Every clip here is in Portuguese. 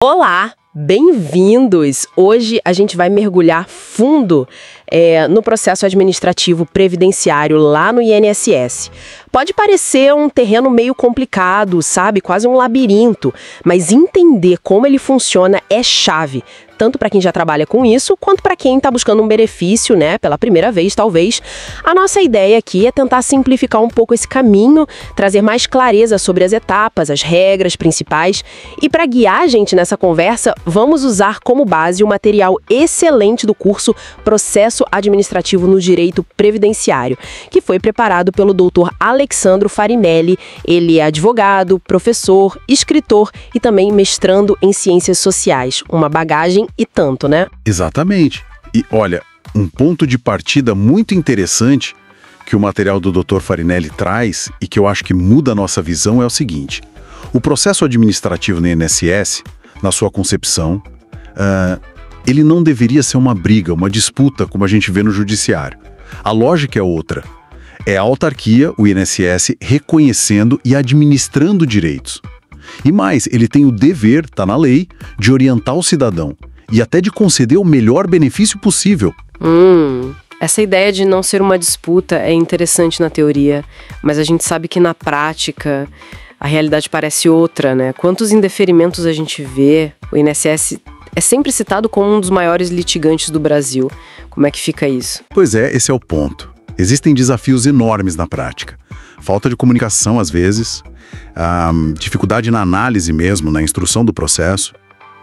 Olá, bem-vindos! Hoje a gente vai mergulhar fundo no processo administrativo previdenciário lá no INSS. Pode parecer um terreno meio complicado, sabe? Quase um labirinto, mas entender como ele funciona é chave, tanto para quem já trabalha com isso, quanto para quem está buscando um benefício, né, pela primeira vez, talvez. A nossa ideia aqui é tentar simplificar um pouco esse caminho, trazer mais clareza sobre as etapas, as regras principais. E para guiar a gente nessa conversa, vamos usar como base o material excelente do curso Processo Administrativo no Direito Previdenciário, que foi preparado pelo Dr. Alexandro Farinelli. Ele é advogado, professor, escritor e também mestrando em Ciências Sociais. Uma bagagem e tanto, né? Exatamente. E olha, um ponto de partida muito interessante que o material do Dr. Farinelli traz e que eu acho que muda a nossa visão é o seguinte: o processo administrativo no INSS, na sua concepção, ele não deveria ser uma briga, uma disputa como a gente vê no judiciário. A lógica é outra. É a autarquia, o INSS, reconhecendo e administrando direitos. E mais, ele tem o dever, está na lei, de orientar o cidadão e até de conceder o melhor benefício possível. Essa ideia de não ser uma disputa é interessante na teoria, mas a gente sabe que na prática a realidade parece outra, né? Quantos indeferimentos a gente vê? O INSS é sempre citado como um dos maiores litigantes do Brasil. Como é que fica isso? Pois é, esse é o ponto. Existem desafios enormes na prática. Falta de comunicação, às vezes, dificuldade na análise mesmo, na instrução do processo.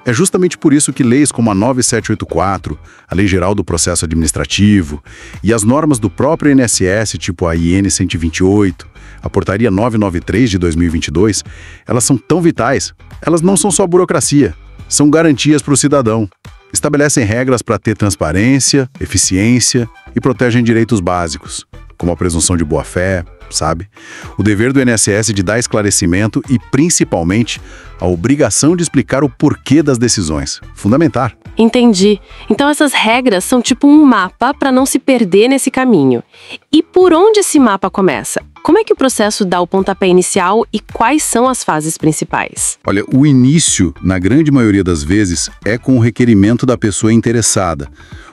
É justamente por isso que leis como a 9784, a Lei Geral do Processo Administrativo, e as normas do próprio INSS, tipo a IN 128, a Portaria 993 de 2022, elas são tão vitais. Elas não são só burocracia, são garantias para o cidadão. Estabelecem regras para ter transparência, eficiência e protegem direitos básicos, como a presunção de boa-fé, sabe? O dever do INSS de dar esclarecimento e, principalmente, a obrigação de explicar o porquê das decisões. Fundamentar. Entendi. Então essas regras são tipo um mapa para não se perder nesse caminho. E por onde esse mapa começa? Como é que o processo dá o pontapé inicial e quais são as fases principais? Olha, o início, na grande maioria das vezes, é com o requerimento da pessoa interessada.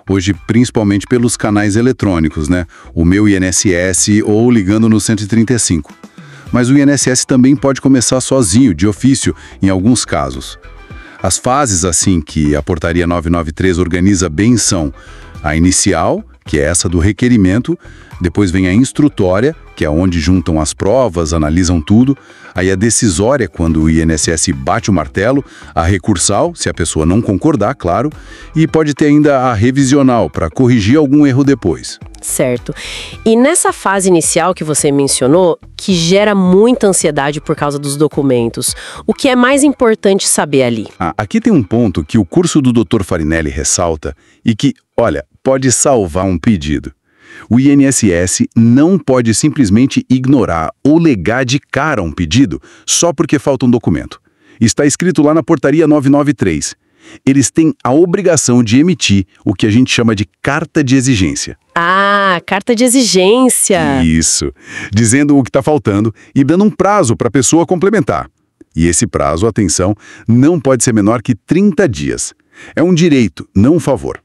Hoje, principalmente pelos canais eletrônicos, né? O Meu INSS ou ligando no 135. Mas o INSS também pode começar sozinho, de ofício, em alguns casos. As fases, assim, que a Portaria 993 organiza bem são a inicial, que é essa do requerimento, depois vem a instrutória, que é onde juntam as provas, analisam tudo, aí a decisória, quando o INSS bate o martelo, a recursal, se a pessoa não concordar, claro, e pode ter ainda a revisional, para corrigir algum erro depois. Certo. E nessa fase inicial que você mencionou, que gera muita ansiedade por causa dos documentos, o que é mais importante saber ali? Aqui tem um ponto que o curso do Dr. Farinelli ressalta e que, olha, pode salvar um pedido. O INSS não pode simplesmente ignorar ou negar de cara um pedido só porque falta um documento. Está escrito lá na Portaria 993. Eles têm a obrigação de emitir o que a gente chama de carta de exigência. Carta de exigência. Isso. Dizendo o que está faltando e dando um prazo para a pessoa complementar. E esse prazo, atenção, não pode ser menor que 30 dias. É um direito, não um favor.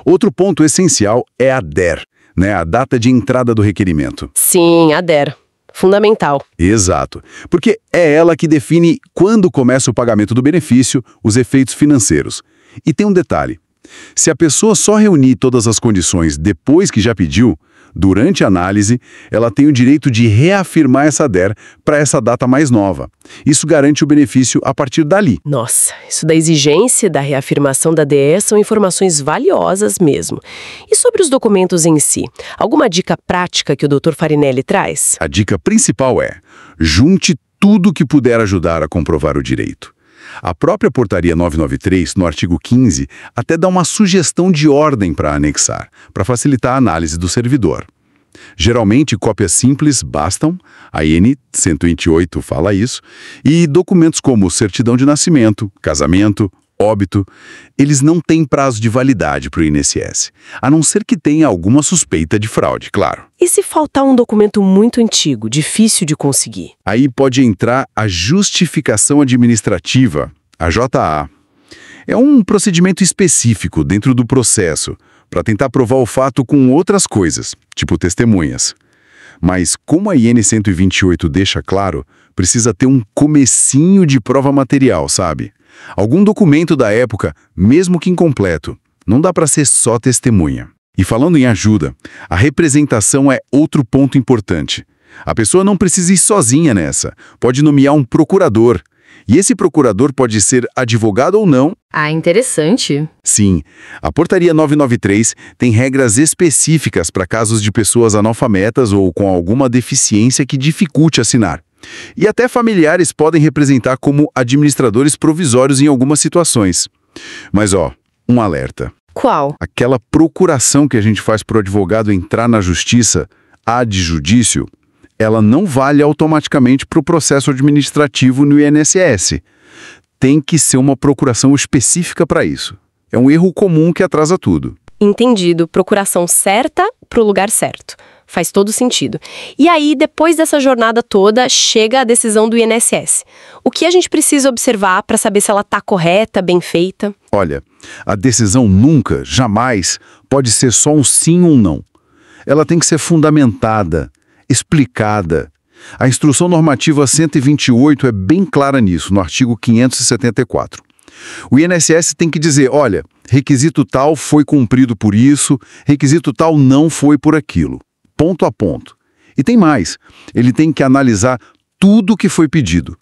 Outro ponto essencial é a DER, né? A data de entrada do requerimento. Sim, a DER. Fundamental. Exato. Porque é ela que define quando começa o pagamento do benefício, os efeitos financeiros. E tem um detalhe. Se a pessoa só reunir todas as condições depois que já pediu, durante a análise, ela tem o direito de reafirmar essa DER para essa data mais nova. Isso garante o benefício a partir dali. Nossa, isso da exigência da reafirmação da DE são informações valiosas mesmo. E sobre os documentos em si, alguma dica prática que o Dr. Farinelli traz? A dica principal é: junte tudo que puder ajudar a comprovar o direito. A própria Portaria 993, no artigo 15, até dá uma sugestão de ordem para anexar, para facilitar a análise do servidor. Geralmente, cópias simples bastam, a IN 128 fala isso, e documentos como certidão de nascimento, casamento, óbito, eles não têm prazo de validade para o INSS, a não ser que tenha alguma suspeita de fraude, claro. E se faltar um documento muito antigo, difícil de conseguir? Aí pode entrar a justificação administrativa, a JA. É um procedimento específico dentro do processo, para tentar provar o fato com outras coisas, tipo testemunhas. Mas como a IN 128 deixa claro, precisa ter um comecinho de prova material, sabe? Algum documento da época, mesmo que incompleto. Não dá para ser só testemunha. E falando em ajuda, a representação é outro ponto importante. A pessoa não precisa ir sozinha nessa. Pode nomear um procurador. E esse procurador pode ser advogado ou não. Ah, interessante. Sim, a Portaria 993 tem regras específicas para casos de pessoas analfabetas ou com alguma deficiência que dificulte assinar. E até familiares podem representar como administradores provisórios em algumas situações. Mas um alerta. Qual? Aquela procuração que a gente faz para o advogado entrar na justiça, ad judício, ela não vale automaticamente para o processo administrativo no INSS. Tem que ser uma procuração específica para isso. É um erro comum que atrasa tudo. Entendido. Procuração certa para o lugar certo. Faz todo sentido. E aí, depois dessa jornada toda, chega a decisão do INSS. O que a gente precisa observar para saber se ela está correta, bem feita? Olha, a decisão nunca, jamais, pode ser só um sim ou um não. Ela tem que ser fundamentada, explicada. A Instrução Normativa 128 é bem clara nisso, no artigo 574. O INSS tem que dizer, olha, requisito tal foi cumprido por isso, requisito tal não foi por aquilo. Ponto a ponto. E tem mais, ele tem que analisar tudo o que foi pedido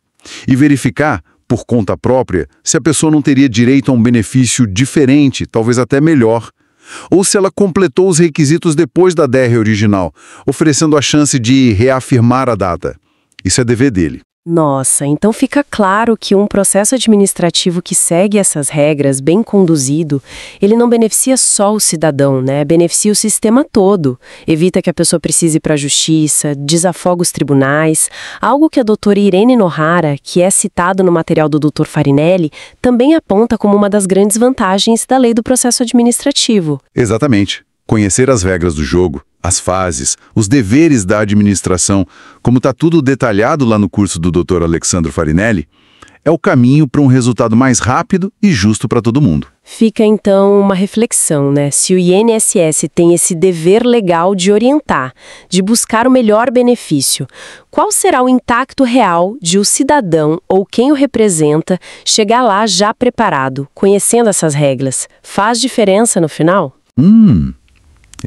e verificar, por conta própria, se a pessoa não teria direito a um benefício diferente, talvez até melhor, ou se ela completou os requisitos depois da DR original, oferecendo a chance de reafirmar a data. Isso é dever dele. Nossa, então fica claro que um processo administrativo que segue essas regras, bem conduzido, ele não beneficia só o cidadão, né? Beneficia o sistema todo. Evita que a pessoa precise ir para a justiça, desafoga os tribunais. Algo que a doutora Irene Nohara, que é citado no material do Dr. Farinelli, também aponta como uma das grandes vantagens da lei do processo administrativo. Exatamente. Conhecer as regras do jogo, as fases, os deveres da administração, como está tudo detalhado lá no curso do Dr. Alexandro Farinelli, é o caminho para um resultado mais rápido e justo para todo mundo. Fica então uma reflexão, né? Se o INSS tem esse dever legal de orientar, de buscar o melhor benefício, qual será o impacto real de o cidadão ou quem o representa chegar lá já preparado, conhecendo essas regras? Faz diferença no final?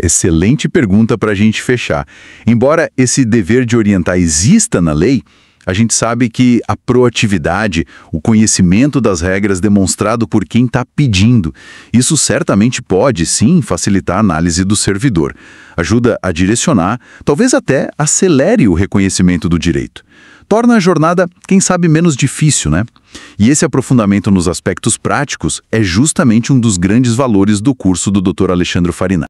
Excelente pergunta para a gente fechar. Embora esse dever de orientar exista na lei, a gente sabe que a proatividade, o conhecimento das regras demonstrado por quem está pedindo, isso certamente pode, sim, facilitar a análise do servidor. Ajuda a direcionar, talvez até acelere o reconhecimento do direito. Torna a jornada, quem sabe, menos difícil, né? E esse aprofundamento nos aspectos práticos é justamente um dos grandes valores do curso do Dr. Alexandre Farinelli.